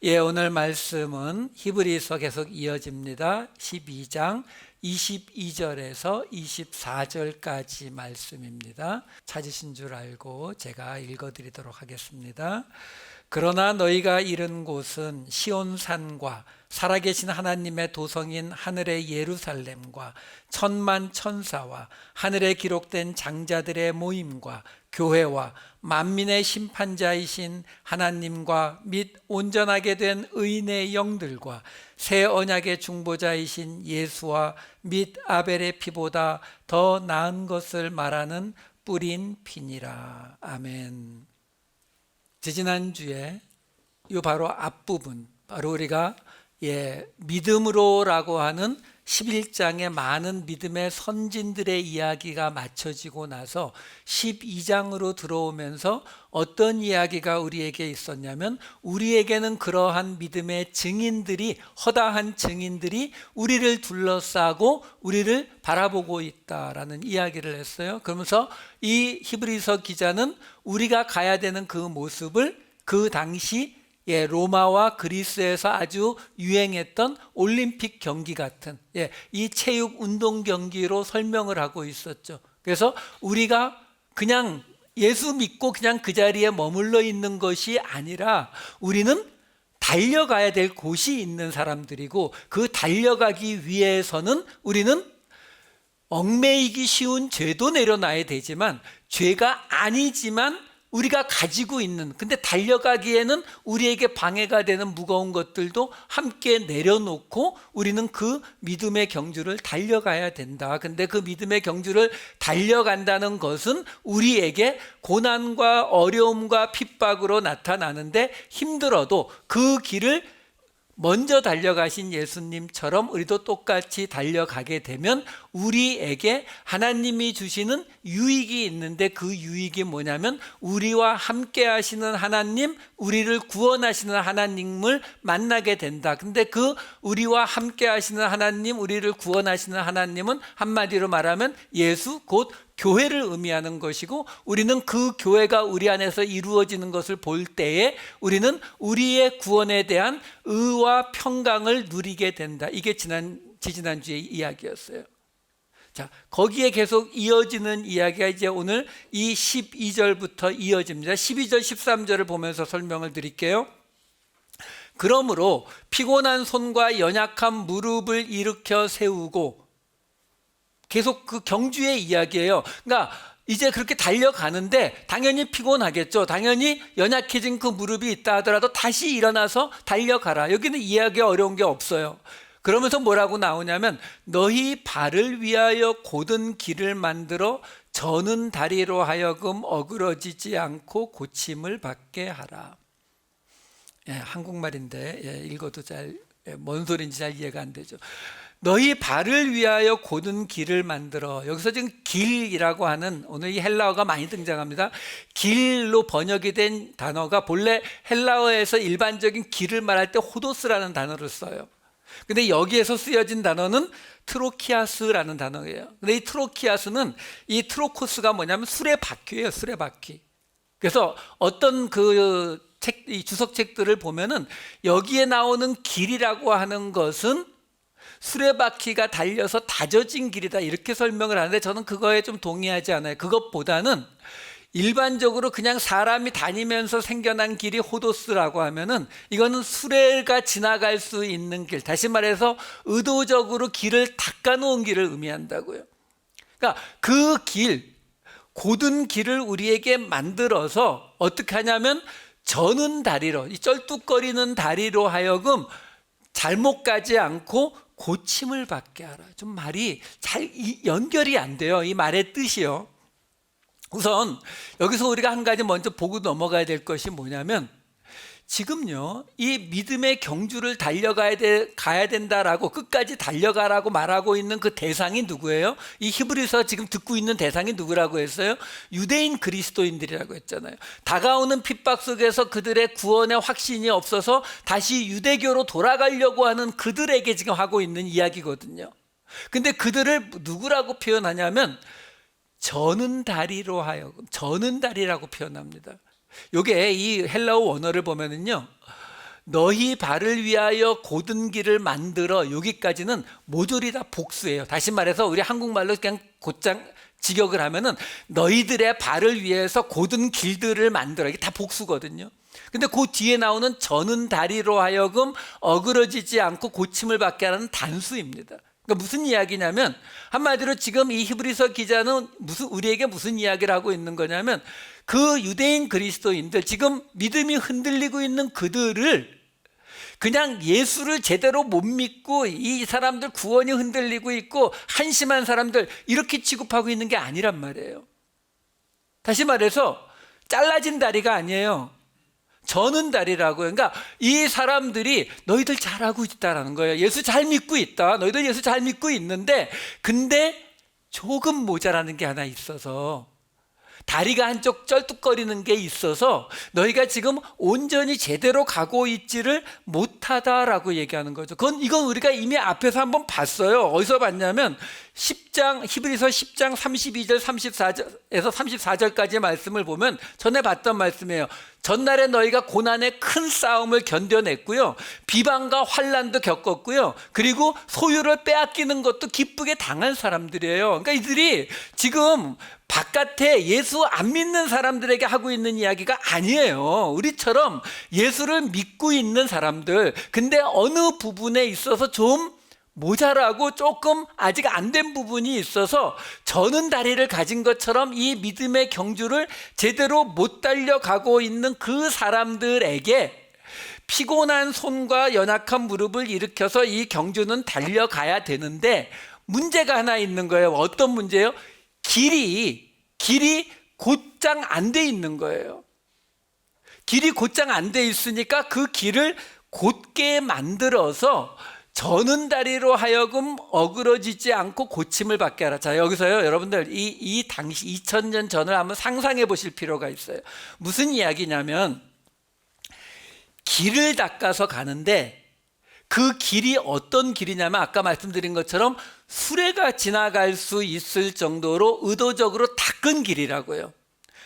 오늘 말씀은 히브리서 계속 이어집니다. 12장 22절에서 24절까지 말씀입니다. 찾으신 줄 알고 제가 읽어드리도록 하겠습니다. 그러나 너희가 이른 곳은 시온산과 살아계신 하나님의 도성인 하늘의 예루살렘과 천만 천사와 하늘에 기록된 장자들의 모임과 교회와 만민의 심판자이신 하나님과 및 온전하게 된 의인의 영들과 새 언약의 중보자이신 예수와 및 아벨의 피보다 더 나은 것을 말하는 뿌린 피니라. 아멘. 지지난주에 이 바로 앞부분, 바로 우리가 믿음으로라고 하는 11장의 많은 믿음의 선진들의 이야기가 맞춰지고 나서 12장으로 들어오면서 어떤 이야기가 우리에게 있었냐면, 우리에게는 그러한 믿음의 증인들이, 허다한 증인들이 우리를 둘러싸고 우리를 바라보고 있다라는 이야기를 했어요. 그러면서 이 히브리서 기자는 우리가 가야 되는 그 모습을 그 당시 로마와 그리스에서 아주 유행했던 올림픽 경기 같은 이 체육 운동 경기로 설명을 하고 있었죠. 그래서 우리가 그냥 예수 믿고 그냥 그 자리에 머물러 있는 것이 아니라 우리는 달려가야 될 곳이 있는 사람들이고, 그 달려가기 위해서는 우리는 얽매이기 쉬운 죄도 내려놔야 되지만, 죄가 아니지만 우리가 가지고 있는, 근데 달려가기에는 우리에게 방해가 되는 무거운 것들도 함께 내려놓고 우리는 그 믿음의 경주를 달려가야 된다. 근데 그 믿음의 경주를 달려간다는 것은 우리에게 고난과 어려움과 핍박으로 나타나는데, 힘들어도 그 길을 먼저 달려가신 예수님처럼 우리도 똑같이 달려가게 되면 우리에게 하나님이 주시는 유익이 있는데, 그 유익이 뭐냐면 우리와 함께 하시는 하나님, 우리를 구원하시는 하나님을 만나게 된다. 근데 그 우리와 함께 하시는 하나님, 우리를 구원하시는 하나님은 한마디로 말하면 예수, 곧 교회를 의미하는 것이고, 우리는 그 교회가 우리 안에서 이루어지는 것을 볼 때에 우리는 우리의 구원에 대한 의와 평강을 누리게 된다. 이게 지난주의 이야기였어요. 자, 거기에 계속 이어지는 이야기가 이제 오늘 이 12절부터 이어집니다. 12절 13절을 보면서 설명을 드릴게요. 그러므로 피곤한 손과 연약한 무릎을 일으켜 세우고, 계속 그 경주의 이야기예요. 그러니까 이제 그렇게 달려가는데 당연히 피곤하겠죠. 당연히 연약해진 그 무릎이 있다 하더라도 다시 일어나서 달려가라. 여기는 이해하기 어려운 게 없어요. 그러면서 뭐라고 나오냐면, 너희 발을 위하여 곧은 길을 만들어 저는 다리로 하여금 어그러지지 않고 고침을 받게 하라. 한국말인데 읽어도 뭔 소리인지 잘 이해가 안 되죠. 너희 발을 위하여 곧은 길을 만들어. 여기서 지금 길이라고 하는, 오늘 이 헬라어가 많이 등장합니다. 길로 번역이 된 단어가 본래 헬라어에서 일반적인 길을 말할 때 호도스라는 단어를 써요. 근데 여기에서 쓰여진 단어는 트로키아스라는 단어예요. 근데 이 트로키아스는, 이 트로코스가 뭐냐면 수레바퀴예요. 수레바퀴. 그래서 어떤 이 주석책들을 보면은 여기에 나오는 길이라고 하는 것은 수레바퀴가 달려서 다져진 길이다, 이렇게 설명을 하는데 저는 그거에 좀 동의하지 않아요. 그것보다는 일반적으로 그냥 사람이 다니면서 생겨난 길이 호도스라고 하면은 이거는 수레가 지나갈 수 있는 길, 다시 말해서 의도적으로 길을 닦아놓은 길을 의미한다고요. 그러니까 그 길, 곧은 길을 우리에게 만들어서 어떻게 하냐면 저는 다리로, 이 쩔뚝거리는 다리로 하여금 잘못 가지 않고 고침을 받게 하라. 좀 말이 잘 연결이 안 돼요, 이 말의 뜻이요. 우선 여기서 우리가 한 가지 먼저 보고 넘어가야 될 것이 뭐냐면, 지금요 이 믿음의 경주를 가야 된다라고, 끝까지 달려가라고 말하고 있는 그 대상이 누구예요? 이 히브리서 지금 듣고 있는 대상이 누구라고 했어요? 유대인 그리스도인들이라고 했잖아요. 다가오는 핍박 속에서 그들의 구원의 확신이 없어서 다시 유대교로 돌아가려고 하는 그들에게 지금 하고 있는 이야기거든요. 근데 그들을 누구라고 표현하냐면 저는 다리로 하여금, 저는 다리라고 표현합니다. 요게 이 헬라어 원어를 보면은요, 너희 발을 위하여 곧은 길을 만들어. 여기까지는 모조리 다 복수예요. 다시 말해서 우리 한국말로 그냥 곧장 직역을 하면은 너희들의 발을 위해서 곧은 길들을 만들어. 이게 다 복수거든요. 근데 그 뒤에 나오는 저는 다리로 하여금 어그러지지 않고 고침을 받게 하는 단수입니다. 그러니까 무슨 이야기냐면, 한마디로 지금 이 히브리서 기자는 우리에게 무슨 이야기를 하고 있는 거냐면, 그 유대인 그리스도인들, 지금 믿음이 흔들리고 있는 그들을 그냥 예수를 제대로 못 믿고 이 사람들 구원이 흔들리고 있고 한심한 사람들 이렇게 취급하고 있는 게 아니란 말이에요. 다시 말해서 잘라진 다리가 아니에요. 저는 다리라고요. 그러니까 이 사람들이 너희들 잘하고 있다라는 거예요. 예수 잘 믿고 있다. 너희들 예수 잘 믿고 있는데, 근데 조금 모자라는 게 하나 있어서, 다리가 한쪽 쩔뚝거리는 게 있어서 너희가 지금 온전히 제대로 가고 있지를 못하다라고 얘기하는 거죠. 이건 우리가 이미 앞에서 한번 봤어요. 어디서 봤냐면 10장, 히브리서 10장 32절 34절에서 34절까지의 말씀을 보면 전에 봤던 말씀이에요. 전날에 너희가 고난의 큰 싸움을 견뎌냈고요, 비방과 환난도 겪었고요, 그리고 소유를 빼앗기는 것도 기쁘게 당한 사람들이에요. 그러니까 이들이 지금 바깥에 예수 안 믿는 사람들에게 하고 있는 이야기가 아니에요. 우리처럼 예수를 믿고 있는 사람들, 근데 어느 부분에 있어서 좀 모자라고 조금 아직 안 된 부분이 있어서 저는 다리를 가진 것처럼 이 믿음의 경주를 제대로 못 달려가고 있는 그 사람들에게 피곤한 손과 연약한 무릎을 일으켜서 이 경주는 달려가야 되는데, 문제가 하나 있는 거예요. 어떤 문제예요? 길이 곧장 안 돼 있는 거예요. 길이 곧장 안 돼 있으니까 그 길을 곧게 만들어서 저는 다리로 하여금 어그러지지 않고 고침을 받게 하라. 자, 여기서요, 여러분들 이 당시 2000년 전을 한번 상상해 보실 필요가 있어요. 무슨 이야기냐면, 길을 닦아서 가는데 그 길이 어떤 길이냐면, 아까 말씀드린 것처럼 수레가 지나갈 수 있을 정도로 의도적으로 닦은 길이라고요.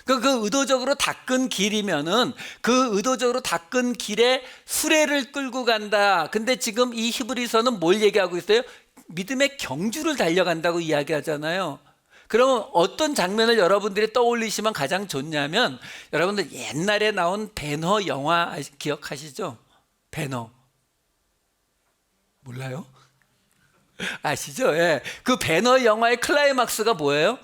그 의도적으로 닦은 길이면은 그 의도적으로 닦은 길에 수레를 끌고 간다. 근데 지금 이 히브리서는 뭘 얘기하고 있어요? 믿음의 경주를 달려간다고 이야기하잖아요. 그러면 어떤 장면을 여러분들이 떠올리시면 가장 좋냐면, 여러분들 옛날에 나온 배너 영화 기억하시죠? 배너. 몰라요? 아시죠? 예. 그 배너 영화의 클라이막스가 뭐예요?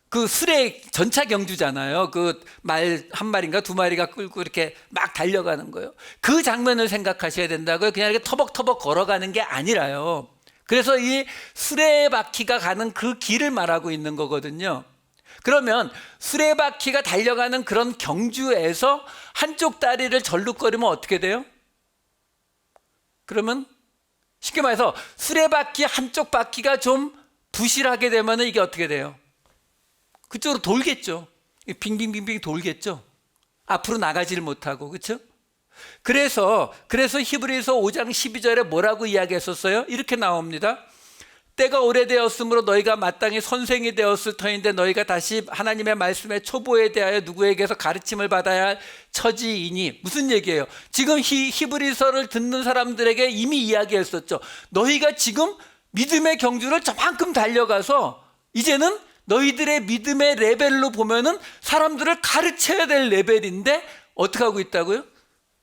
그 수레 전차 경주잖아요. 그 말 한 마리인가 두 마리가 끌고 이렇게 막 달려가는 거예요. 그 장면을 생각하셔야 된다고요. 그냥 이렇게 터벅터벅 걸어가는 게 아니라요. 그래서 이 수레바퀴가 가는 그 길을 말하고 있는 거거든요. 그러면 수레바퀴가 달려가는 그런 경주에서 한쪽 다리를 절룩거리면 어떻게 돼요? 그러면 쉽게 말해서 수레바퀴 한쪽 바퀴가 좀 부실하게 되면 이게 어떻게 돼요? 그쪽으로 돌겠죠. 빙빙빙빙 돌겠죠. 앞으로 나가지를 못하고. 그렇죠? 그래서 히브리서 5장 12절에 뭐라고 이야기했었어요? 이렇게 나옵니다. 때가 오래되었으므로 너희가 마땅히 선생이 되었을 터인데 너희가 다시 하나님의 말씀의 초보에 대하여 누구에게서 가르침을 받아야 할 처지이니. 무슨 얘기예요? 지금 히브리서를 듣는 사람들에게 이미 이야기했었죠. 너희가 지금 믿음의 경주를 저만큼 달려가서 이제는 너희들의 믿음의 레벨로 보면은 사람들을 가르쳐야 될 레벨인데 어떻게 하고 있다고요?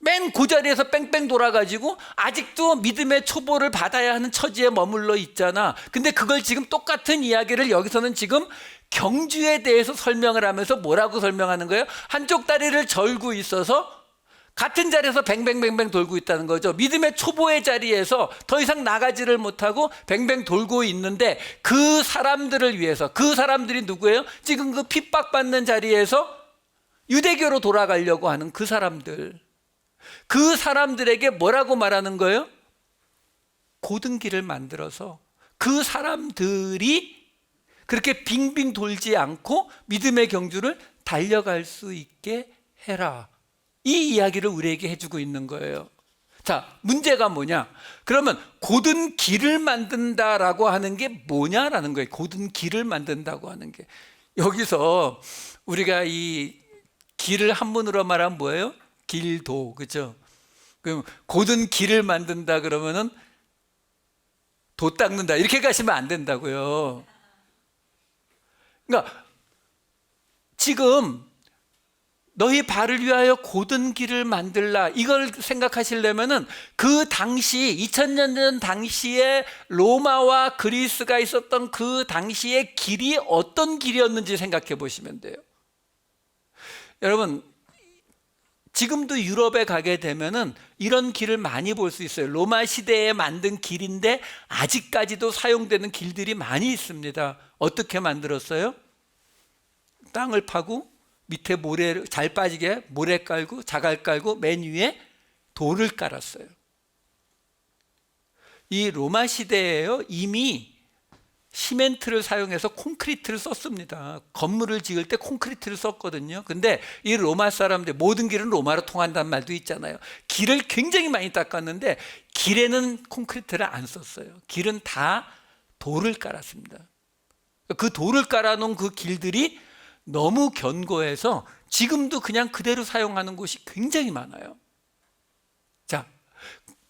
맨 그 자리에서 뺑뺑 돌아가지고 아직도 믿음의 초보를 받아야 하는 처지에 머물러 있잖아. 근데 그걸 지금 똑같은 이야기를 여기서는 지금 경주에 대해서 설명을 하면서 뭐라고 설명하는 거예요? 한쪽 다리를 절고 있어서 같은 자리에서 뱅뱅뱅뱅 돌고 있다는 거죠. 믿음의 초보의 자리에서 더 이상 나가지를 못하고 뱅뱅 돌고 있는데, 그 사람들을 위해서, 그 사람들이 누구예요? 지금 그 핍박받는 자리에서 유대교로 돌아가려고 하는 그 사람들, 그 사람들에게 뭐라고 말하는 거예요? 곧은 길을 만들어서 그 사람들이 그렇게 빙빙 돌지 않고 믿음의 경주를 달려갈 수 있게 해라. 이 이야기를 우리에게 해주고 있는 거예요. 자, 문제가 뭐냐? 그러면 곧은 길을 만든다라고 하는 게 뭐냐라는 거예요. 곧은 길을 만든다고 하는 게. 여기서 우리가 이 길을 한문으로 말하면 뭐예요? 길도, 그죠? 그럼 고든 길을 만든다 그러면은 도 닦는다 이렇게 가시면 안 된다고요. 그러니까 지금 너희 발을 위하여 고든 길을 만들라 이걸 생각하시려면은 그 당시 2000년 전 당시에 로마와 그리스가 있었던 그 당시의 길이 어떤 길이었는지 생각해 보시면 돼요. 여러분 지금도 유럽에 가게 되면은 이런 길을 많이 볼 수 있어요. 로마 시대에 만든 길인데 아직까지도 사용되는 길들이 많이 있습니다. 어떻게 만들었어요? 땅을 파고 밑에 모래 잘 빠지게 모래 깔고 자갈 깔고 맨 위에 돌을 깔았어요. 이 로마 시대에요 이미 시멘트를 사용해서 콘크리트를 썼습니다. 건물을 지을 때 콘크리트를 썼거든요. 근데 이 로마 사람들 모든 길은 로마로 통한다는 말도 있잖아요. 길을 굉장히 많이 닦았는데 길에는 콘크리트를 안 썼어요. 길은 다 돌을 깔았습니다. 그 돌을 깔아놓은 그 길들이 너무 견고해서 지금도 그냥 그대로 사용하는 곳이 굉장히 많아요. 자,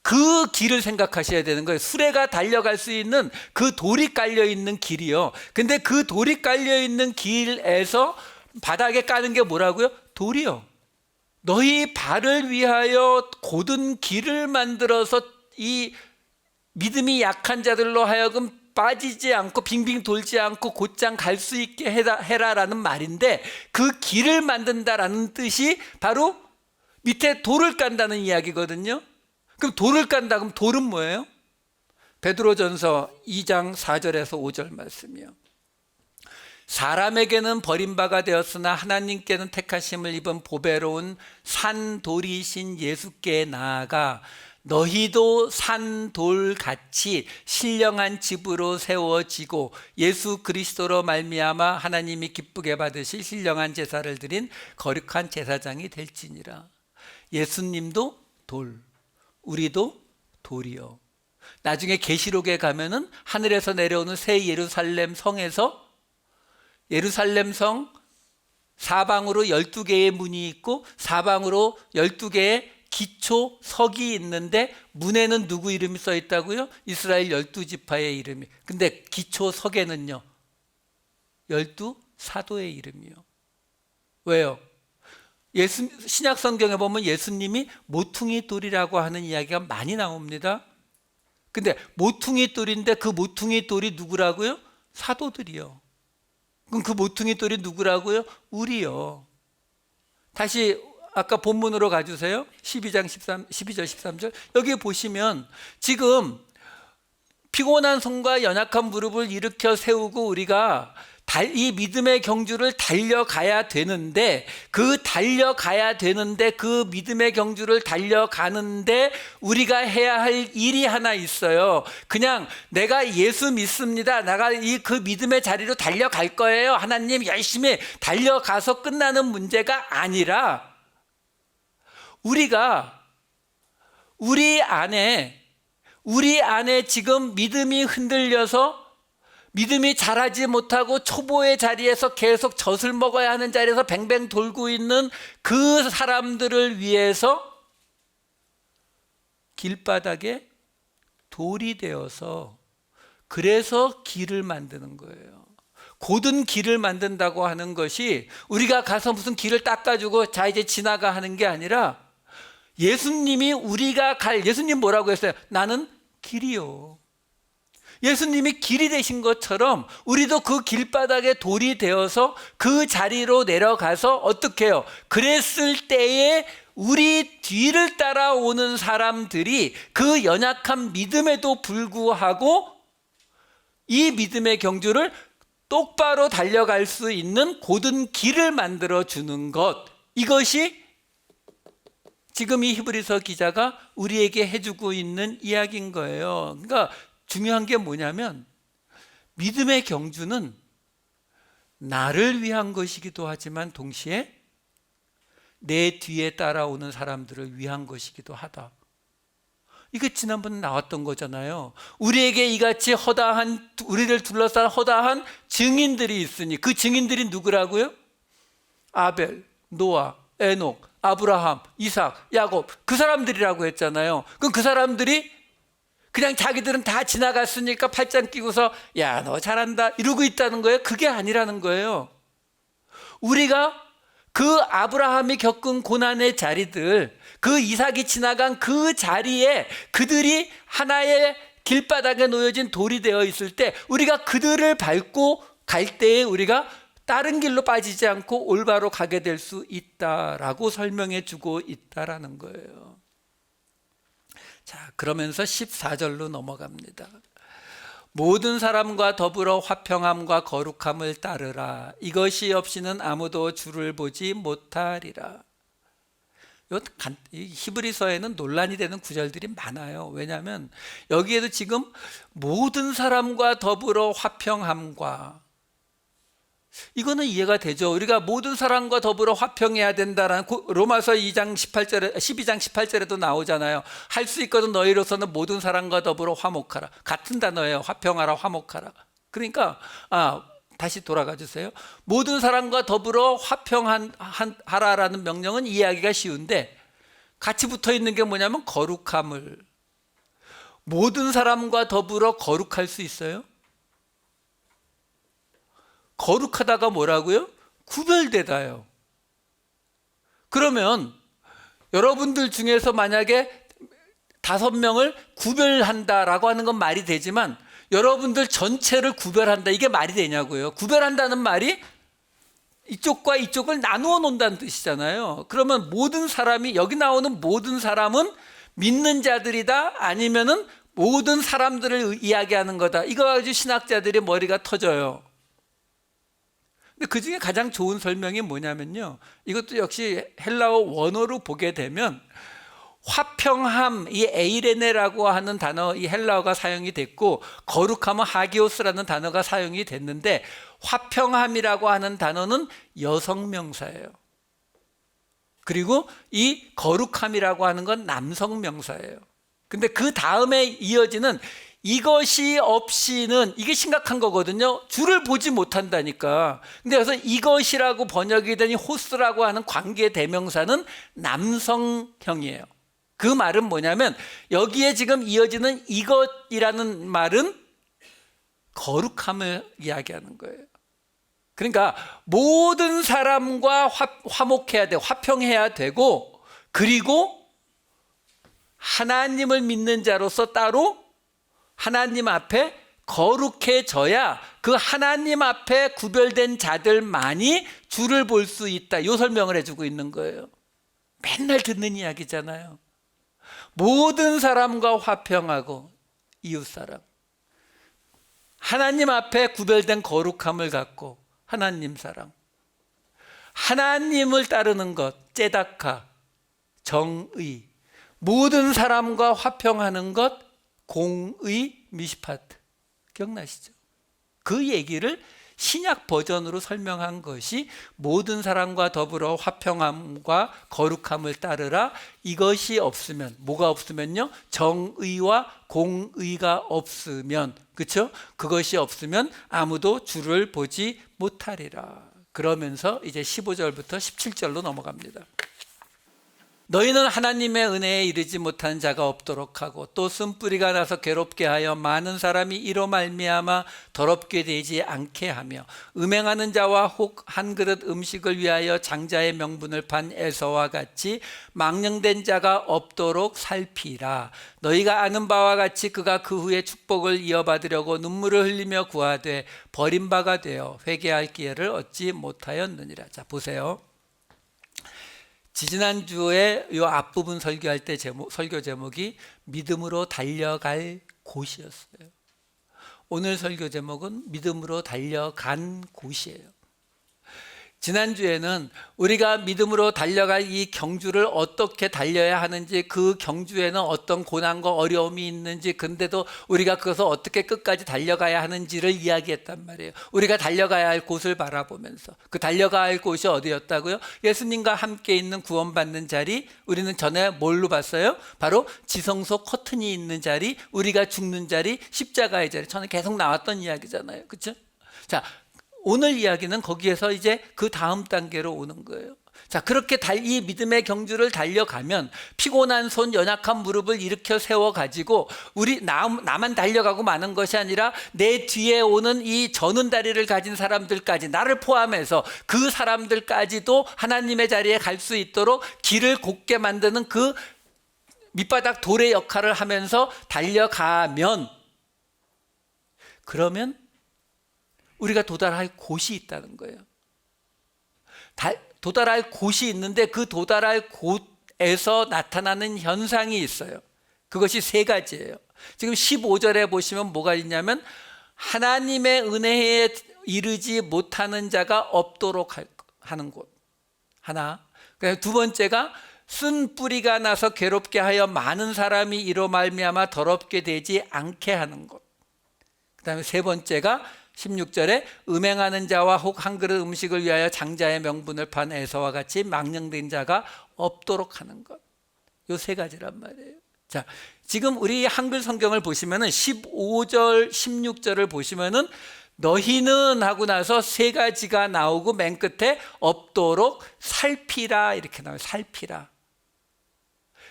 그 길을 생각하셔야 되는 거예요. 수레가 달려갈 수 있는 그 돌이 깔려 있는 길이요. 근데 그 돌이 깔려 있는 길에서 바닥에 까는 게 뭐라고요? 돌이요. 너희 발을 위하여 고든 길을 만들어서 이 믿음이 약한 자들로 하여금 빠지지 않고 빙빙 돌지 않고 곧장 갈 수 있게 해라라는 말인데 그 길을 만든다라는 뜻이 바로 밑에 돌을 깐다는 이야기거든요. 그럼 돌을 깐다 그럼 돌은 뭐예요? 베드로전서 2장 4절에서 5절 말씀이요. 사람에게는 버림바가 되었으나 하나님께는 택하심을 입은 보배로운 산돌이신 예수께 나아가 너희도 산돌같이 신령한 집으로 세워지고 예수 그리스도로 말미암아 하나님이 기쁘게 받으실 신령한 제사를 드린 거룩한 제사장이 될지니라. 예수님도 돌, 우리도 돌이요. 나중에 계시록에 가면은 하늘에서 내려오는 새 예루살렘 성에서 예루살렘 성 사방으로 12개의 문이 있고 사방으로 12개의 기초석이 있는데 문에는 누구 이름이 써 있다고요? 이스라엘 12지파의 이름이. 근데 기초석에는요 12사도의 이름이요. 왜요? 신약 성경에 보면 예수님이 모퉁이 돌이라고 하는 이야기가 많이 나옵니다. 근데 모퉁이 돌인데 그 모퉁이 돌이 누구라고요? 사도들이요. 그럼 그 모퉁이 돌이 누구라고요? 우리요. 다시 아까 본문으로 가주세요. 12장 12절 13절 여기 보시면 지금 피곤한 손과 연약한 무릎을 일으켜 세우고 우리가 이 믿음의 경주를 달려가야 되는데 그 믿음의 경주를 달려가는데 우리가 해야 할 일이 하나 있어요. 그냥 내가 예수 믿습니다. 내가 그 믿음의 자리로 달려갈 거예요. 하나님 열심히 달려가서 끝나는 문제가 아니라 우리가 우리 안에 지금 믿음이 흔들려서 믿음이 자라지 못하고 초보의 자리에서 계속 젖을 먹어야 하는 자리에서 뱅뱅 돌고 있는 그 사람들을 위해서 길바닥에 돌이 되어서 그래서 길을 만드는 거예요. 고든 길을 만든다고 하는 것이 우리가 가서 무슨 길을 닦아주고 자 이제 지나가 하는 게 아니라 예수님이 예수님 뭐라고 했어요? 나는 길이요. 예수님이 길이 되신 것처럼 우리도 그 길바닥에 돌이 되어서 그 자리로 내려가서 어떻게 해요? 그랬을 때에 우리 뒤를 따라오는 사람들이 그 연약한 믿음에도 불구하고 이 믿음의 경주를 똑바로 달려갈 수 있는 고든 길을 만들어 주는 것, 이것이 지금 이 히브리서 기자가 우리에게 해주고 있는 이야기인 거예요. 그러니까 중요한 게 뭐냐면 믿음의 경주는 나를 위한 것이기도 하지만 동시에 내 뒤에 따라오는 사람들을 위한 것이기도 하다. 이게 지난번에 나왔던 거잖아요. 우리에게 이같이 우리를 둘러싼 허다한 증인들이 있으니 그 증인들이 누구라고요? 아벨, 노아, 에녹, 아브라함, 이삭, 야곱, 그 사람들이라고 했잖아요. 그럼 그 사람들이 그냥 자기들은 다 지나갔으니까 팔짱 끼고서 야, 너 잘한다 이러고 있다는 거예요? 그게 아니라는 거예요. 우리가 그 아브라함이 겪은 고난의 자리들, 그 이삭이 지나간 그 자리에 그들이 하나의 길바닥에 놓여진 돌이 되어 있을 때 우리가 그들을 밟고 갈 때에 우리가 다른 길로 빠지지 않고 올바로 가게 될 수 있다라고 설명해 주고 있다라는 거예요. 자, 그러면서 14절로 넘어갑니다. 모든 사람과 더불어 화평함과 거룩함을 따르라. 이것이 없이는 아무도 주를 보지 못하리라. 이 히브리서에는 논란이 되는 구절들이 많아요. 왜냐하면 여기에도 지금 모든 사람과 더불어 화평함과, 이거는 이해가 되죠. 우리가 모든 사람과 더불어 화평해야 된다라는 로마서 2장 18절에 12장 18절에도 나오잖아요. 할 수 있거든 너희로서는 모든 사람과 더불어 화목하라. 같은 단어예요. 화평하라, 화목하라. 그러니까 다시 돌아가 주세요. 모든 사람과 더불어 화평하라라는 명령은 이해하기가 쉬운데 같이 붙어 있는 게 뭐냐면 거룩함을. 모든 사람과 더불어 거룩할 수 있어요? 거룩하다가 뭐라고요? 구별되다요. 그러면 여러분들 중에서 만약에 5명을 구별한다라고 하는 건 말이 되지만 여러분들 전체를 구별한다, 이게 말이 되냐고요. 구별한다는 말이 이쪽과 이쪽을 나누어 놓는다는 뜻이잖아요. 그러면 모든 사람이, 여기 나오는 모든 사람은 믿는 자들이다, 아니면은 모든 사람들을 이야기하는 거다. 이거 가지고 신학자들이 머리가 터져요. 근데 그 중에 가장 좋은 설명이 뭐냐면요, 이것도 역시 헬라어 원어로 보게 되면 화평함, 이 에이레네라고 하는 단어, 이 헬라어가 사용이 됐고, 거룩함은 하기오스라는 단어가 사용이 됐는데, 화평함이라고 하는 단어는 여성 명사예요. 그리고 이 거룩함이라고 하는 건 남성 명사예요. 근데 그 다음에 이어지는 이것이 없이는, 이게 심각한 거거든요. 주를 보지 못한다니까. 근데 그래서 이것이라고 번역이 되니 호스라고 하는 관계 대명사는 남성형이에요. 그 말은 뭐냐면 여기에 지금 이어지는 이것이라는 말은 거룩함을 이야기하는 거예요. 그러니까 모든 사람과 화목해야 되고 화평해야 되고, 그리고 하나님을 믿는 자로서 따로 하나님 앞에 거룩해져야 그 하나님 앞에 구별된 자들만이 주를 볼 수 있다. 이 설명을 해주고 있는 거예요. 맨날 듣는 이야기잖아요. 모든 사람과 화평하고 이웃사랑, 하나님 앞에 구별된 거룩함을 갖고 하나님 사랑, 하나님을 따르는 것, 째다카, 정의, 모든 사람과 화평하는 것, 공의, 미시파트. 기억나시죠? 그 얘기를 신약 버전으로 설명한 것이 모든 사람과 더불어 화평함과 거룩함을 따르라. 이것이 없으면, 뭐가 없으면요? 정의와 공의가 없으면, 그렇죠? 그것이 없으면 아무도 주를 보지 못하리라. 그러면서 이제 15절부터 17절로 넘어갑니다. 너희는 하나님의 은혜에 이르지 못한 자가 없도록 하고 또 쓴뿌리가 나서 괴롭게 하여 많은 사람이 이로 말미암아 더럽게 되지 않게 하며 음행하는 자와 혹 한 그릇 음식을 위하여 장자의 명분을 판 에서와 같이 망령된 자가 없도록 살피라. 너희가 아는 바와 같이 그가 그 후에 축복을 이어받으려고 눈물을 흘리며 구하되 버림바가 되어 회개할 기회를 얻지 못하였느니라. 자, 보세요. 지지난주에 이 앞부분 설교할 때 설교 제목이 믿음으로 달려갈 곳이었어요. 오늘 설교 제목은 믿음으로 달려간 곳이에요. 지난주에는 우리가 믿음으로 달려갈 이 경주를 어떻게 달려야 하는지, 그 경주에는 어떤 고난과 어려움이 있는지, 근데도 우리가 그것을 어떻게 끝까지 달려가야 하는지를 이야기했단 말이에요. 우리가 달려가야 할 곳을 바라보면서, 그 달려가야 할 곳이 어디였다고요? 예수님과 함께 있는 구원받는 자리. 우리는 전에 뭘로 봤어요? 바로 지성소 커튼이 있는 자리, 우리가 죽는 자리, 십자가의 자리. 저는 계속 나왔던 이야기잖아요. 그렇죠? 자, 오늘 이야기는 거기에서 이제 그 다음 단계로 오는 거예요. 자, 그렇게 이 믿음의 경주를 달려가면 피곤한 손, 연약한 무릎을 일으켜 세워가지고 나만 달려가고 마는 것이 아니라 내 뒤에 오는 이 저는 다리를 가진 사람들까지, 나를 포함해서 그 사람들까지도 하나님의 자리에 갈 수 있도록 길을 곱게 만드는 그 밑바닥 돌의 역할을 하면서 달려가면, 그러면 우리가 도달할 곳이 있다는 거예요. 도달할 곳이 있는데 그 도달할 곳에서 나타나는 현상이 있어요. 그것이 세 가지예요. 지금 15절에 보시면 뭐가 있냐면, 하나님의 은혜에 이르지 못하는 자가 없도록 하는 곳 하나, 두 번째가 쓴 뿌리가 나서 괴롭게 하여 많은 사람이 이로 말미암아 더럽게 되지 않게 하는 것. 그 다음에 세 번째가 16절에 음행하는 자와 혹 한 그릇 음식을 위하여 장자의 명분을 판 에서와 같이 망령된 자가 없도록 하는 것. 요 세 가지란 말이에요. 자, 지금 우리 한글 성경을 보시면은 15절, 16절을 보시면은 너희는 하고 나서 세 가지가 나오고 맨 끝에 없도록 살피라 이렇게 나와요. 살피라.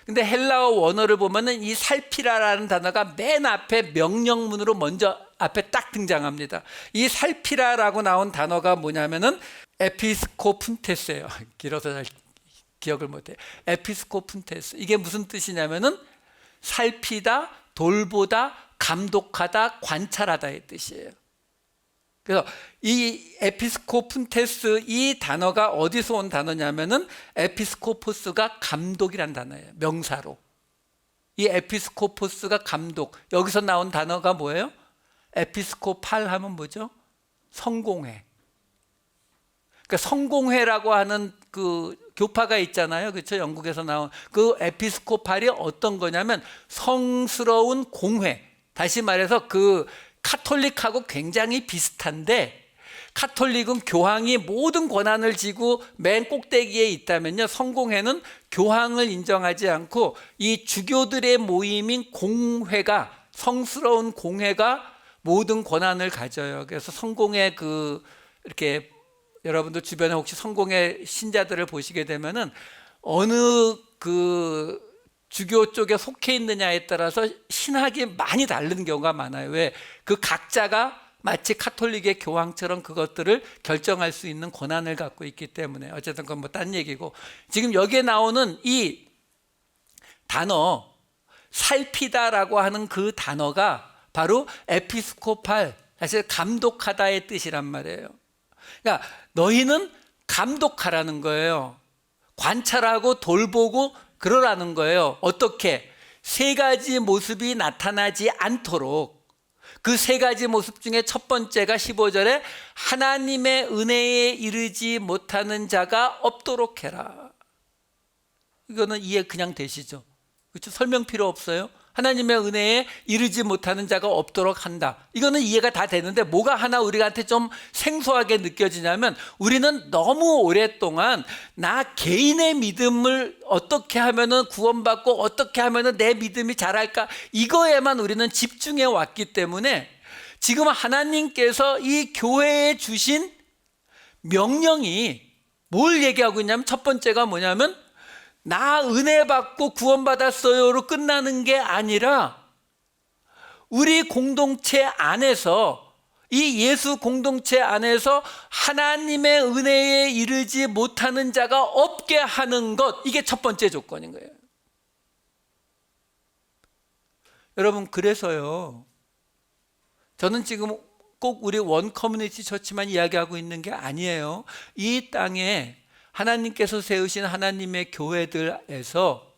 근데 헬라어 원어를 보면은 이 살피라라는 단어가 맨 앞에 명령문으로 먼저 앞에 딱 등장합니다. 이 살피라라고 나온 단어가 뭐냐면은 에피스코푼테스예요. 길어서 잘 기억을 못해. 에피스코푼테스. 이게 무슨 뜻이냐면은 살피다, 돌보다, 감독하다, 관찰하다의 뜻이에요. 그래서 이 에피스코푼테스 이 단어가 어디서 온 단어냐면은 에피스코포스가 감독이란 단어예요. 명사로. 이 에피스코포스가 감독. 여기서 나온 단어가 뭐예요? 에피스코팔 하면 뭐죠? 성공회. 그러니까 성공회라고 하는 그 교파가 있잖아요. 그렇죠? 영국에서 나온 그 에피스코팔이 어떤 거냐면 성스러운 공회. 다시 말해서 그 카톨릭하고 굉장히 비슷한데, 카톨릭은 교황이 모든 권한을 쥐고 맨 꼭대기에 있다면요, 성공회는 교황을 인정하지 않고 이 주교들의 모임인 공회가, 성스러운 공회가 모든 권한을 가져요. 그래서 성공회 이렇게 여러분들 주변에 혹시 성공회 신자들을 보시게 되면은 어느 주교 쪽에 속해 있느냐에 따라서 신학이 많이 다른 경우가 많아요. 왜? 그 각자가 마치 카톨릭의 교황처럼 그것들을 결정할 수 있는 권한을 갖고 있기 때문에. 어쨌든 그건 뭐 딴 얘기고, 지금 여기에 나오는 이 단어 살피다라고 하는 그 단어가 바로 에피스코팔, 사실 감독하다의 뜻이란 말이에요. 그러니까 너희는 감독하라는 거예요. 관찰하고 돌보고 그러라는 거예요. 어떻게? 세 가지 모습이 나타나지 않도록. 그 세 가지 모습 중에 첫 번째가 15절에 하나님의 은혜에 이르지 못하는 자가 없도록 해라. 이거는 이해 그냥 되시죠? 그렇죠? 설명 필요 없어요. 하나님의 은혜에 이르지 못하는 자가 없도록 한다. 이거는 이해가 다 되는데, 뭐가 하나 우리한테 좀 생소하게 느껴지냐면, 우리는 너무 오랫동안 나 개인의 믿음을 어떻게 하면은 구원받고 어떻게 하면은 내 믿음이 자랄까, 이거에만 우리는 집중해 왔기 때문에 지금 하나님께서 이 교회에 주신 명령이 뭘 얘기하고 있냐면, 첫 번째가 뭐냐면 나 은혜 받고 구원받았어요로 끝나는 게 아니라 우리 공동체 안에서, 이 예수 공동체 안에서 하나님의 은혜에 이르지 못하는 자가 없게 하는 것, 이게 첫 번째 조건인 거예요. 여러분, 그래서요, 저는 지금 꼭 우리 원 커뮤니티 처치만 이야기하고 있는 게 아니에요. 이 땅에 하나님께서 세우신 하나님의 교회들에서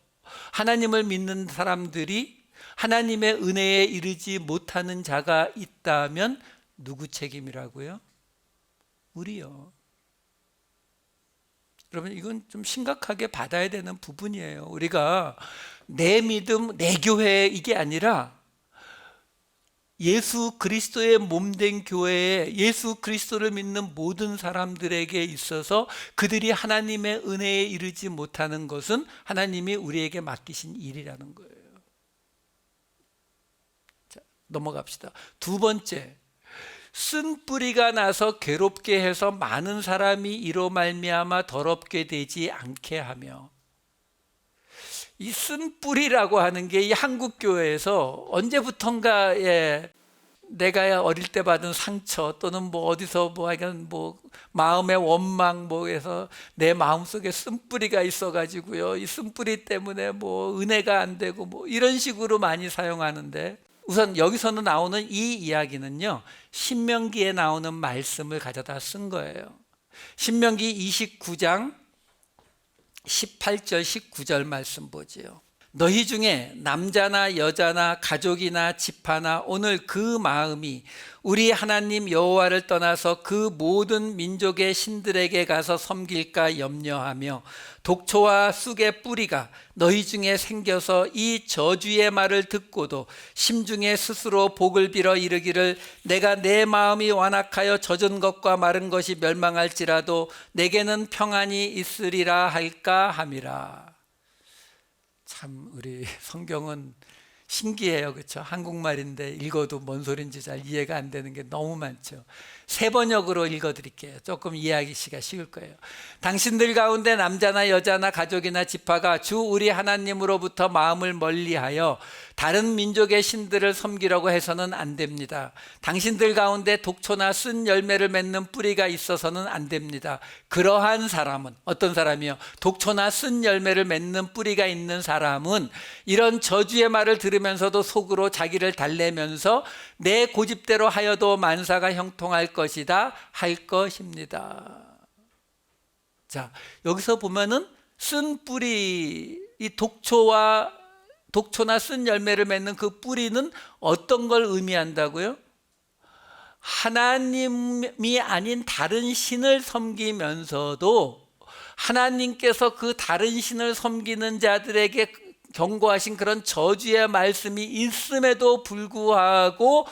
하나님을 믿는 사람들이 하나님의 은혜에 이르지 못하는 자가 있다면 누구 책임이라고요? 우리요. 여러분, 이건 좀 심각하게 받아야 되는 부분이에요. 우리가 내 믿음, 내 교회, 이게 아니라 예수 그리스도의 몸된 교회에 예수 그리스도를 믿는 모든 사람들에게 있어서 그들이 하나님의 은혜에 이르지 못하는 것은 하나님이 우리에게 맡기신 일이라는 거예요. 자, 넘어갑시다. 두 번째, 쓴 뿌리가 나서 괴롭게 해서 많은 사람이 이로 말미암아 더럽게 되지 않게 하며. 이 쓴 뿌리라고 하는 게 이 한국 교회에서 언제부턴가에 내가 어릴 때 받은 상처 또는 뭐 어디서 뭐 하여간 뭐 마음의 원망 뭐해서 내 마음속에 쓴뿌리가 있어가지고요, 이 쓴뿌리 때문에 뭐 은혜가 안 되고 뭐 이런 식으로 많이 사용하는데, 우선 여기서는 나오는 이 이야기는요, 신명기에 나오는 말씀을 가져다 쓴 거예요. 신명기 29장 18절 19절 말씀 보지요. 너희 중에 남자나 여자나 가족이나 집하나 오늘 그 마음이 우리 하나님 여호와를 떠나서 그 모든 민족의 신들에게 가서 섬길까 염려하며 독초와 쑥의 뿌리가 너희 중에 생겨서 이 저주의 말을 듣고도 심중에 스스로 복을 빌어 이르기를 내가 내 마음이 완악하여 젖은 것과 마른 것이 멸망할지라도 내게는 평안이 있으리라 할까 함이라. 참 우리 성경은 신기해요, 그렇죠? 한국말인데 읽어도 뭔 소린지 잘 이해가 안 되는 게 너무 많죠. 세 번역으로 읽어드릴게요. 조금 이해하기가 쉬울 거예요. 당신들 가운데 남자나 여자나 가족이나 지파가 주 우리 하나님으로부터 마음을 멀리하여 다른 민족의 신들을 섬기려고 해서는 안 됩니다. 당신들 가운데 독초나 쓴 열매를 맺는 뿌리가 있어서는 안 됩니다. 그러한 사람은, 어떤 사람이요? 독초나 쓴 열매를 맺는 뿌리가 있는 사람은 이런 저주의 말을 들으면서도 속으로 자기를 달래면서 내 고집대로 하여도 만사가 형통할 것이다 할 것입니다. 자, 여기서 보면은 쓴 뿌리, 이 독초나 쓴 열매를 맺는 그 뿌리는 어떤 걸 의미한다고요? 하나님이 아닌 다른 신을 섬기면서도 하나님께서 그 다른 신을 섬기는 자들에게 경고하신 그런 저주의 말씀이 있음에도 불구하고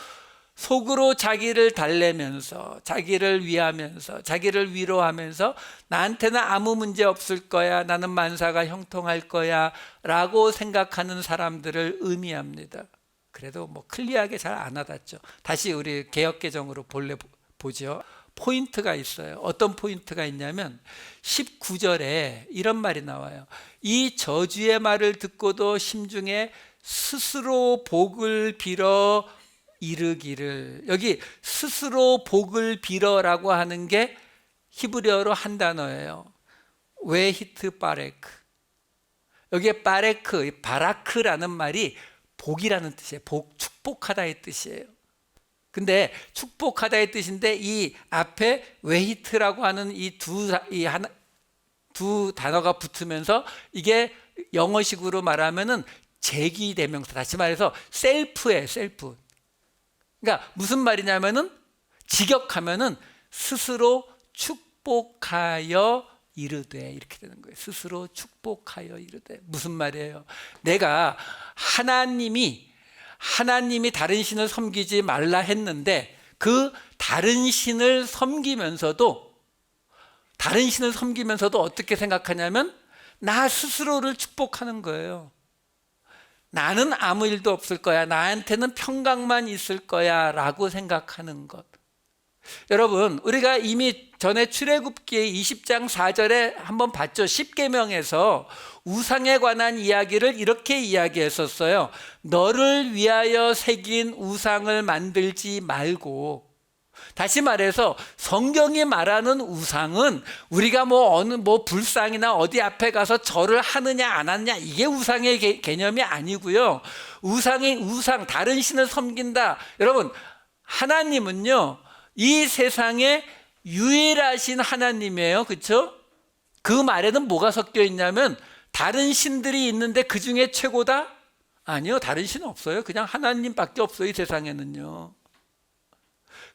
속으로 자기를 달래면서, 자기를 위하면서, 자기를 위로하면서 나한테는 아무 문제 없을 거야, 나는 만사가 형통할 거야 라고 생각하는 사람들을 의미합니다. 그래도 뭐 클리어하게 잘 안 와닿죠. 다시 우리 개역개정으로 보죠. 포인트가 있어요. 어떤 포인트가 있냐면 19절에 이런 말이 나와요. 이 저주의 말을 듣고도 심중에 스스로 복을 빌어 이르기를. 여기 스스로 복을 빌어라고 하는 게 히브리어로 한 단어예요. 웨히트 바레크. 여기에 바레크, 바라크라는 말이 복이라는 뜻이에요. 복, 축복하다의 뜻이에요. 근데 축복하다의 뜻인데 이 앞에 웨히트라고 하는 이 두 단어가 붙으면서 이게 영어식으로 말하면은 제기대명사, 다시 말해서 셀프예요, 셀프. 그러니까 무슨 말이냐면은 직역하면은 스스로 축복하여 이르되, 이렇게 되는 거예요. 스스로 축복하여 이르되. 무슨 말이에요? 내가 하나님이 다른 신을 섬기지 말라 했는데 그 다른 신을 섬기면서도 어떻게 생각하냐면 나 스스로를 축복하는 거예요. 나는 아무 일도 없을 거야, 나한테는 평강만 있을 거야 라고 생각하는 것. 여러분, 우리가 이미 전에 출애굽기 20장 4절에 한번 봤죠. 십계명에서 우상에 관한 이야기를 이렇게 이야기했었어요. 너를 위하여 새긴 우상을 만들지 말고. 다시 말해서 성경이 말하는 우상은 우리가 어느 불상이나 어디 앞에 가서 절을 하느냐 안 하느냐, 이게 우상의 개념이 아니고요. 우상, 다른 신을 섬긴다. 여러분, 하나님은요, 이 세상에 유일하신 하나님이에요. 그렇죠? 그 말에는 뭐가 섞여 있냐면 다른 신들이 있는데 그 중에 최고다? 아니요, 다른 신은 없어요. 그냥 하나님밖에 없어요, 이 세상에는요.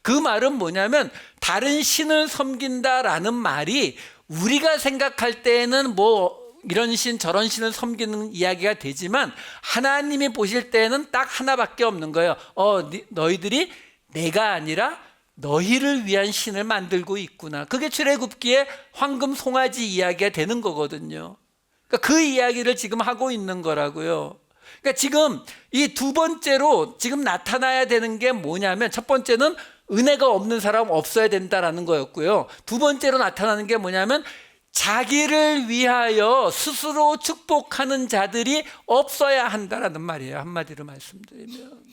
그 말은 뭐냐면 다른 신을 섬긴다라는 말이 우리가 생각할 때에는 이런 신 저런 신을 섬기는 이야기가 되지만 하나님이 보실 때에는 딱 하나밖에 없는 거예요. 너희들이 내가 아니라 너희를 위한 신을 만들고 있구나. 그게 출애굽기에 황금 송아지 이야기가 되는 거거든요. 그러니까 그 이야기를 지금 하고 있는 거라고요. 그러니까 지금 이 두 번째로 지금 나타나야 되는 게 뭐냐면, 첫 번째는 은혜가 없는 사람은 없어야 된다라는 거였고요. 두 번째로 나타나는 게 뭐냐면 자기를 위하여 스스로 축복하는 자들이 없어야 한다라는 말이에요. 한마디로 말씀드리면.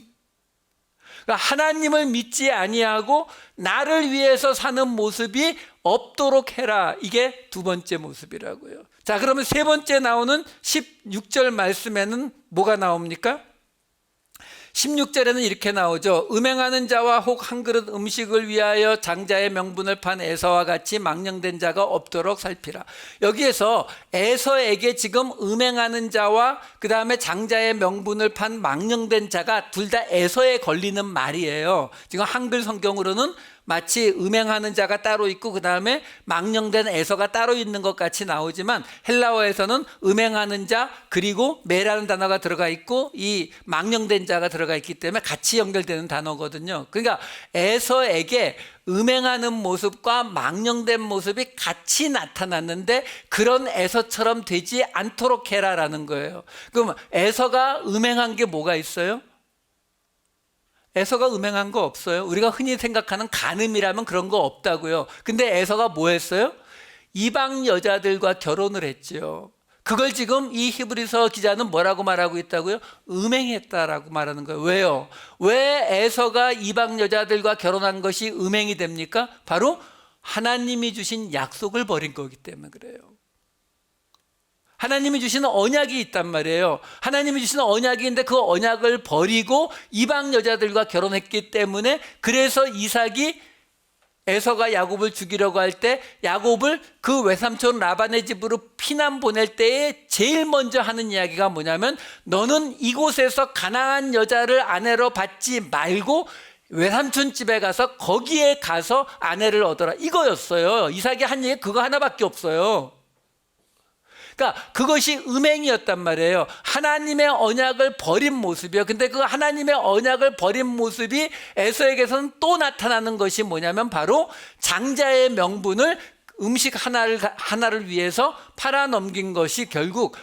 그러니까 하나님을 믿지 아니하고 나를 위해서 사는 모습이 없도록 해라. 이게 두 번째 모습이라고요. 자, 그러면 세 번째 나오는 16절 말씀에는 뭐가 나옵니까? 16절에는 이렇게 나오죠. 음행하는 자와 혹 한 그릇 음식을 위하여 장자의 명분을 판 에서와 같이 망령된 자가 없도록 살피라. 여기에서 에서에게 지금 음행하는 자와 그 다음에 장자의 명분을 판 망령된 자가 둘 다 에서에 걸리는 말이에요. 지금 한글 성경으로는 마치 음행하는 자가 따로 있고 그 다음에 망령된 에서가 따로 있는 것 같이 나오지만 헬라어에서는 음행하는 자 그리고 매라는 단어가 들어가 있고 이 망령된 자가 들어가 있기 때문에 같이 연결되는 단어거든요. 그러니까 에서에게 음행하는 모습과 망령된 모습이 같이 나타났는데 그런 에서처럼 되지 않도록 해라라는 거예요. 그럼 에서가 음행한 게 뭐가 있어요? 에서가 음행한 거 없어요. 우리가 흔히 생각하는 간음이라면 그런 거 없다고요. 근데 에서가 뭐 했어요? 이방 여자들과 결혼을 했죠. 그걸 지금 이 히브리서 기자는 뭐라고 말하고 있다고요? 음행했다라고 말하는 거예요. 왜요? 왜 에서가 이방 여자들과 결혼한 것이 음행이 됩니까? 바로 하나님이 주신 약속을 버린 거기 때문에 그래요. 하나님이 주시는 언약이 있단 말이에요. 하나님이 주시는 언약인데 그 언약을 버리고 이방 여자들과 결혼했기 때문에 그래서 이삭이 에서가 야곱을 죽이려고 할 때 야곱을 그 외삼촌 라반의 집으로 피난 보낼 때에 제일 먼저 하는 이야기가 뭐냐면 너는 이곳에서 가나안 여자를 아내로 받지 말고 외삼촌 집에 가서 거기에 가서 아내를 얻어라 이거였어요. 이삭이 한 얘기 그거 하나밖에 없어요. 그러니까 그것이 음행이었단 말이에요. 하나님의 언약을 버린 모습이요. 근데 그 하나님의 언약을 버린 모습이 에서에게서는 또 나타나는 것이 뭐냐면 바로 장자의 명분을 음식 하나를 위해서 팔아넘긴 것이 결국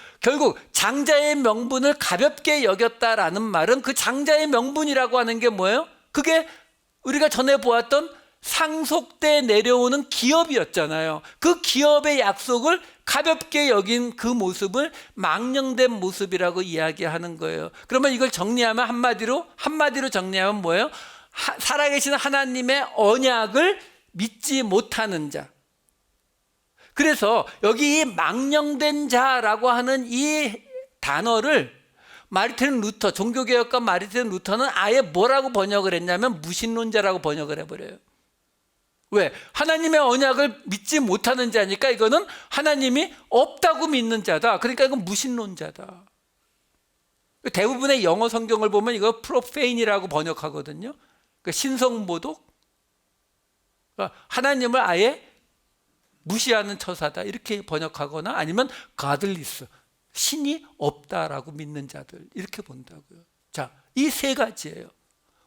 장자의 명분을 가볍게 여겼다라는 말은 그 장자의 명분이라고 하는 게 뭐예요? 그게 우리가 전에 보았던 상속돼 내려오는 기업이었잖아요. 그 기업의 약속을 가볍게 여긴 그 모습을 망령된 모습이라고 이야기하는 거예요. 그러면 이걸 정리하면 한마디로 정리하면 뭐예요? 살아계신 하나님의 언약을 믿지 못하는 자. 그래서 여기 이 망령된 자라고 하는 이 단어를 마르틴 루터, 종교개혁가 마르틴 루터는 아예 뭐라고 번역을 했냐면 무신론자라고 번역을 해버려요. 왜? 하나님의 언약을 믿지 못하는 자니까 이거는 하나님이 없다고 믿는 자다. 그러니까 이건 무신론자다. 대부분의 영어 성경을 보면 이거 프로페인이라고 번역하거든요. 그러니까 신성모독, 그러니까 하나님을 아예 무시하는 처사다 이렇게 번역하거나 아니면 가들리스, 신이 없다라고 믿는 자들 이렇게 본다고요. 자, 이 세 가지예요.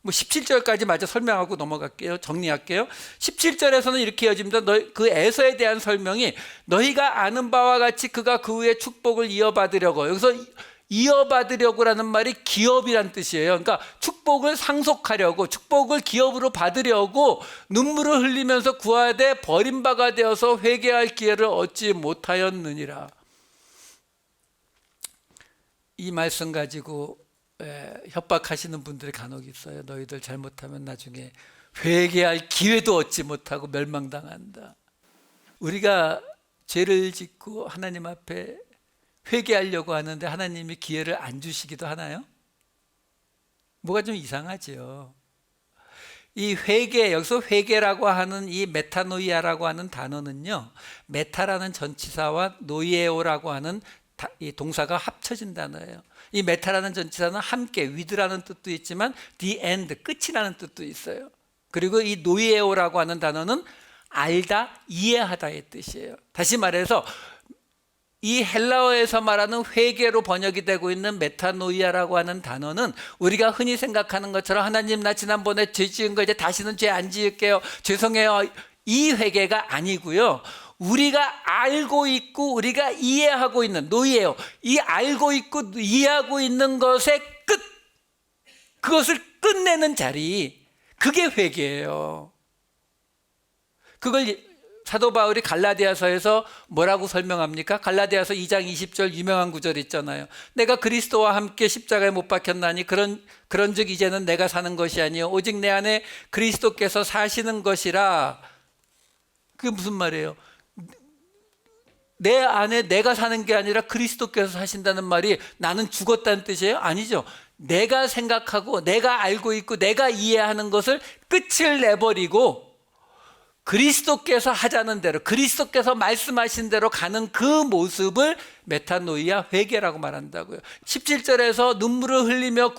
17절까지 마저 설명하고 넘어갈게요. 정리할게요. 17절에서는 이렇게 이어집니다. 그 에서에 대한 설명이 너희가 아는 바와 같이 그가 그 후에 축복을 이어받으려고. 여기서 이어받으려고라는 말이 기업이란 뜻이에요. 그러니까 축복을 상속하려고, 축복을 기업으로 받으려고 눈물을 흘리면서 구하되 버림바가 되어서 회개할 기회를 얻지 못하였느니라. 이 말씀 가지고 협박하시는 분들이 간혹 있어요. 너희들 잘못하면 나중에 회개할 기회도 얻지 못하고 멸망당한다. 우리가 죄를 짓고 하나님 앞에 회개하려고 하는데 하나님이 기회를 안 주시기도 하나요? 뭐가 좀 이상하죠. 이 회개, 여기서 회개라고 하는 이 메타노이아라고 하는 단어는요, 메타라는 전치사와 노이에오라고 하는 이 동사가 합쳐진 단어예요. 이 메타라는 전치사는 함께, with라는 뜻도 있지만 the end, 끝이라는 뜻도 있어요. 그리고 이 노이에오라고 하는 단어는 알다, 이해하다의 뜻이에요. 다시 말해서 이 헬라어에서 말하는 회개로 번역이 되고 있는 메타노이아라고 하는 단어는 우리가 흔히 생각하는 것처럼 하나님 나 지난번에 죄 지은 거 이제 다시는 죄 안 지을게요, 죄송해요, 이 회개가 아니고요. 우리가 알고 있고 우리가 이해하고 있는 노이에요. 이 알고 있고 이해하고 있는 것의 끝, 그것을 끝내는 자리, 그게 회개예요. 그걸 사도 바울이 갈라디아서에서 뭐라고 설명합니까? 갈라디아서 2장 20절 유명한 구절 있잖아요. 내가 그리스도와 함께 십자가에 못 박혔나니 그런즉 이제는 내가 사는 것이 아니요 오직 내 안에 그리스도께서 사시는 것이라. 그게 무슨 말이에요? 내 안에 내가 사는 게 아니라 그리스도께서 사신다는 말이 나는 죽었다는 뜻이에요? 아니죠. 내가 생각하고 내가 알고 있고 내가 이해하는 것을 끝을 내버리고 그리스도께서 하자는 대로, 그리스도께서 말씀하신 대로 가는 그 모습을 메타노이아, 회개라고 말한다고요. 17절에서 눈물을 흘리며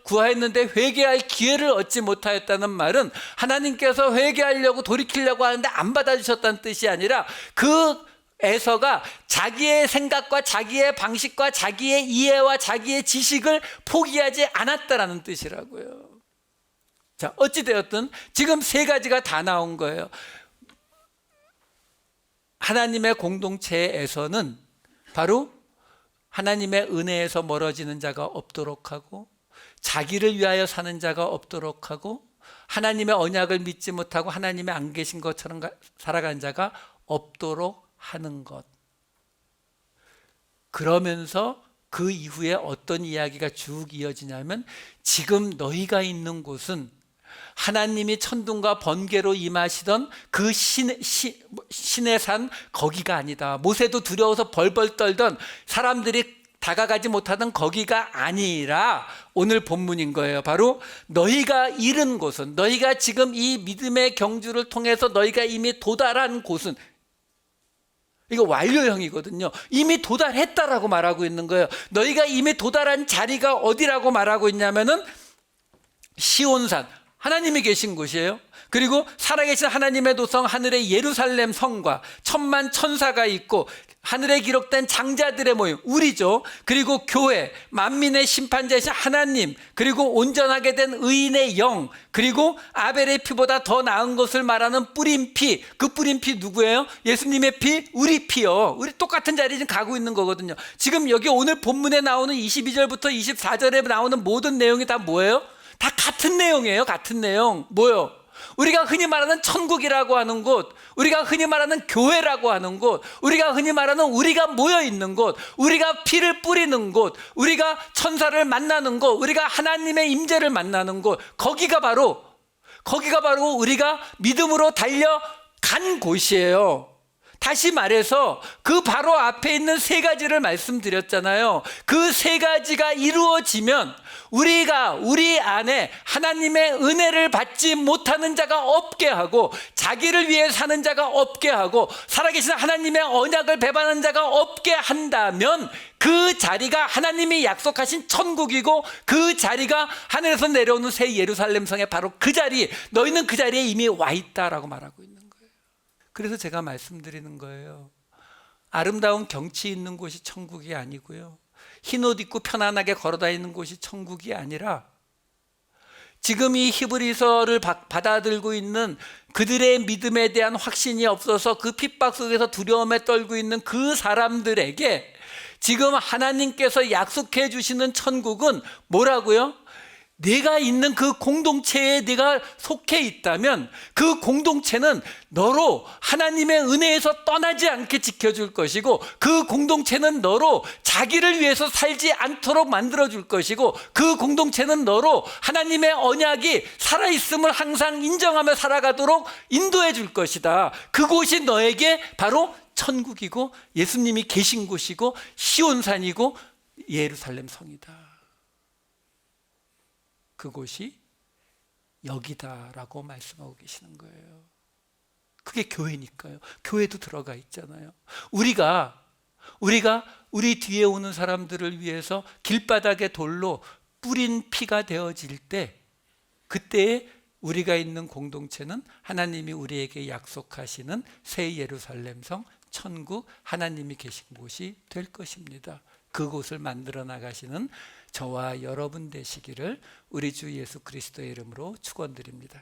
구하였는데 회개할 기회를 얻지 못하였다는 말은 하나님께서 회개하려고 돌이키려고 하는데 안 받아주셨다는 뜻이 아니라 그 에서가 자기의 생각과 자기의 방식과 자기의 이해와 자기의 지식을 포기하지 않았다라는 뜻이라고요. 자, 어찌되었든 지금 세 가지가 다 나온 거예요. 하나님의 공동체에서는 바로 하나님의 은혜에서 멀어지는 자가 없도록 하고, 자기를 위하여 사는 자가 없도록 하고, 하나님의 언약을 믿지 못하고 하나님의 안 계신 것처럼 살아간 자가 없도록 하는 것. 그러면서 그 이후에 어떤 이야기가 쭉 이어지냐면, 지금 너희가 있는 곳은 하나님이 천둥과 번개로 임하시던 그 신의 산 거기가 아니다. 모세도 두려워서 벌벌 떨던, 사람들이 다가가지 못하던 거기가 아니라 오늘 본문인 거예요. 바로 너희가 이른 곳은, 너희가 지금 이 믿음의 경주를 통해서 너희가 이미 도달한 곳은, 이거 완료형이거든요. 이미 도달했다라고 말하고 있는 거예요. 너희가 이미 도달한 자리가 어디라고 말하고 있냐면은 시온산, 하나님이 계신 곳이에요. 그리고 살아계신 하나님의 도성 하늘의 예루살렘 성과 천만 천사가 있고 하늘에 기록된 장자들의 모임, 우리죠. 그리고 교회, 만민의 심판자이신 하나님, 그리고 온전하게 된 의인의 영, 그리고 아벨의 피보다 더 나은 것을 말하는 뿌린 피. 그 뿌린 피 누구예요? 예수님의 피, 우리 피요. 우리 똑같은 자리에 지금 가고 있는 거거든요. 지금 여기 오늘 본문에 나오는 22절부터 24절에 나오는 모든 내용이 다 뭐예요? 다 같은 내용이에요. 같은 내용. 뭐요? 우리가 흔히 말하는 천국이라고 하는 곳, 우리가 흔히 말하는 교회라고 하는 곳, 우리가 흔히 말하는 우리가 모여 있는 곳, 우리가 피를 뿌리는 곳, 우리가 천사를 만나는 곳, 우리가 하나님의 임재를 만나는 곳, 거기가 바로 우리가 믿음으로 달려간 곳이에요. 다시 말해서 그 바로 앞에 있는 세 가지를 말씀드렸잖아요. 그 세 가지가 이루어지면 우리 안에 하나님의 은혜를 받지 못하는 자가 없게 하고, 자기를 위해 사는 자가 없게 하고, 살아계신 하나님의 언약을 배반하는 자가 없게 한다면 그 자리가 하나님이 약속하신 천국이고, 그 자리가 하늘에서 내려오는 새 예루살렘 성의 바로 그 자리, 너희는 그 자리에 이미 와 있다라고 말하고 있는 거예요. 그래서 제가 말씀드리는 거예요. 아름다운 경치 있는 곳이 천국이 아니고요, 흰 옷 입고 편안하게 걸어다니는 곳이 천국이 아니라, 지금 이 히브리서를 받아들고 있는 그들의 믿음에 대한 확신이 없어서 그 핍박 속에서 두려움에 떨고 있는 그 사람들에게 지금 하나님께서 약속해 주시는 천국은 뭐라고요? 네가 있는 그 공동체에 네가 속해 있다면 그 공동체는 너로 하나님의 은혜에서 떠나지 않게 지켜줄 것이고, 그 공동체는 너로 자기를 위해서 살지 않도록 만들어줄 것이고, 그 공동체는 너로 하나님의 언약이 살아있음을 항상 인정하며 살아가도록 인도해 줄 것이다. 그곳이 너에게 바로 천국이고 예수님이 계신 곳이고 시온산이고 예루살렘 성이다. 그곳이 여기다라고 말씀하고 계시는 거예요. 그게 교회니까요. 교회도 들어가 있잖아요. 우리가 우리 뒤에 오는 사람들을 위해서 길바닥에 돌로 뿌린 피가 되어질 때, 그때에 우리가 있는 공동체는 하나님이 우리에게 약속하시는 새 예루살렘 성, 천국, 하나님이 계신 곳이 될 것입니다. 그곳을 만들어 나가시는 저와 여러분 되시기를 우리 주 예수 그리스도의 이름으로 축원드립니다.